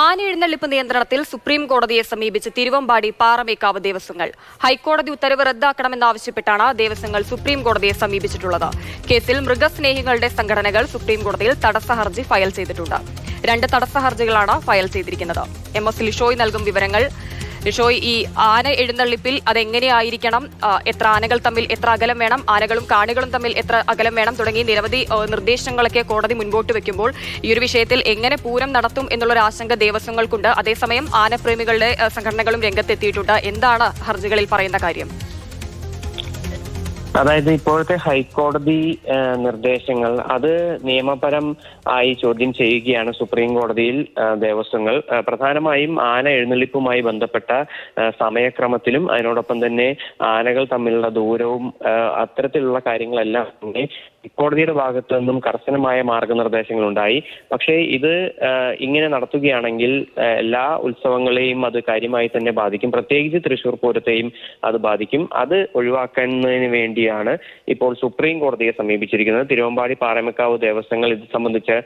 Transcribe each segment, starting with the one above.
ആന എഴുന്നള്ളിപ്പ് നിയന്ത്രണത്തിൽ സുപ്രീം കോടതിയെ സമീപിച്ച് തിരുവമ്പാടി പാറമേക്കാവ് ദേവസ്വങ്ങൾ ഹൈക്കോടതി ഉത്തരവ് റദ്ദാക്കണമെന്നാവശ്യപ്പെട്ടാണ് ദേവസ്വങ്ങൾ സുപ്രീം കോടതിയെ സമീപിച്ചിട്ടുള്ളത്. കേസിൽ മൃഗസ്നേഹികളുടെ സംഘടനകൾ സുപ്രീം കോടതിയിൽ തടസ്സ ഹർജി ഫയൽ ചെയ്തിട്ടുണ്ട്. 2 തടസ്സ ഹർജികളാണ് ഫയൽ ചെയ്തിരിക്കുന്നത്. MS ലിഷോയ് നൽകും വിവരങ്ങൾ. ലിഷോയ്, ഈ ആന എഴുന്നള്ളിപ്പിൽ അതെങ്ങനെയായിരിക്കണം, എത്ര ആനകൾ തമ്മിൽ എത്ര അകലം വേണം, ആനകളും കാണികളും തമ്മിൽ എത്ര അകലം വേണം തുടങ്ങി നിരവധി നിർദ്ദേശങ്ങളൊക്കെ കോടതി മുൻപോട്ട് വെക്കുമ്പോൾ ഈ ഒരു വിഷയത്തിൽ എങ്ങനെ പൂരം നടത്തും എന്നുള്ളൊരു ആശങ്ക ദേവസ്വങ്ങൾക്കുണ്ട്. അതേസമയം ആനപ്രേമികളുടെ സംഘടനകളും രംഗത്തെത്തിയിട്ടുണ്ട്. എന്താണ് ഹർജികളിൽ പറയുന്ന കാര്യം? അതായത് ഇപ്പോഴത്തെ ഹൈക്കോടതി നിർദ്ദേശങ്ങൾ അത് നിയമപരം ആയി ചോദ്യം ചെയ്യുകയാണ് സുപ്രീം കോടതിയിൽ ദേവസ്വങ്ങൾ. പ്രധാനമായും ആന എഴുന്നള്ളിപ്പുമായി ബന്ധപ്പെട്ട സമയക്രമത്തിലും അതിനോടൊപ്പം തന്നെ ആനകൾ തമ്മിലുള്ള ദൂരവും അത്തരത്തിലുള്ള കാര്യങ്ങളെല്ലാം തന്നെ കോടതിയുടെ ഭാഗത്തു നിന്നും കർശനമായ മാർഗനിർദ്ദേശങ്ങൾ ഉണ്ടായി. പക്ഷേ ഇത് ഇങ്ങനെ നടത്തുകയാണെങ്കിൽ എല്ലാ ഉത്സവങ്ങളെയും അത് കാര്യമായി തന്നെ ബാധിക്കും. പ്രത്യേകിച്ച് തൃശ്ശൂർ പൂരത്തെയും അത് ബാധിക്കും. അത് ഒഴിവാക്കുന്നതിന് വേണ്ടിയാണ് ഇപ്പോൾ സുപ്രീം കോടതിയെ സമീപിച്ചിരിക്കുന്നത്. തിരുവമ്പാടി പാറമേക്കാവ് ദേവസ്വങ്ങൾ ഇത് സംബന്ധിച്ച്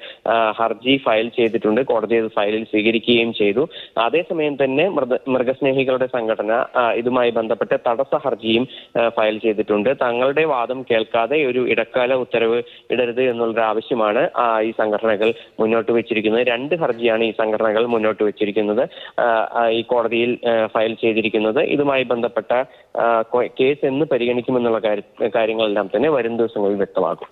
ഹർജി ഫയൽ ചെയ്തിട്ടുണ്ട്. കോടതി അത് ഫയലിൽ സ്വീകരിക്കുകയും ചെയ്തു. അതേസമയം തന്നെ മൃഗസ്നേഹികളുടെ സംഘടന ഇതുമായി ബന്ധപ്പെട്ട് തടസ്സ ഹർജിയും ഫയൽ ചെയ്തിട്ടുണ്ട്. തങ്ങളുടെ വാദം കേൾക്കാതെ ഒരു ഇടക്കാല ഉത്തരവ് ഇടരുത് എന്നുള്ളൊരു ആവശ്യമാണ് ഈ സംഘടനകൾ മുന്നോട്ട് വെച്ചിരിക്കുന്നത്. 2 ഹർജിയാണ് ഈ സംഘടനകൾ മുന്നോട്ട് വെച്ചിരിക്കുന്നത്, ഈ കോടതിയിൽ ഫയൽ ചെയ്തിരിക്കുന്നത്. ഇതുമായി ബന്ധപ്പെട്ട കേസ് എന്ന് പരിഗണിക്കുമെന്നുള്ള കാര്യങ്ങളെല്ലാം തന്നെ വരും ദിവസങ്ങളിൽ വ്യക്തമാകും.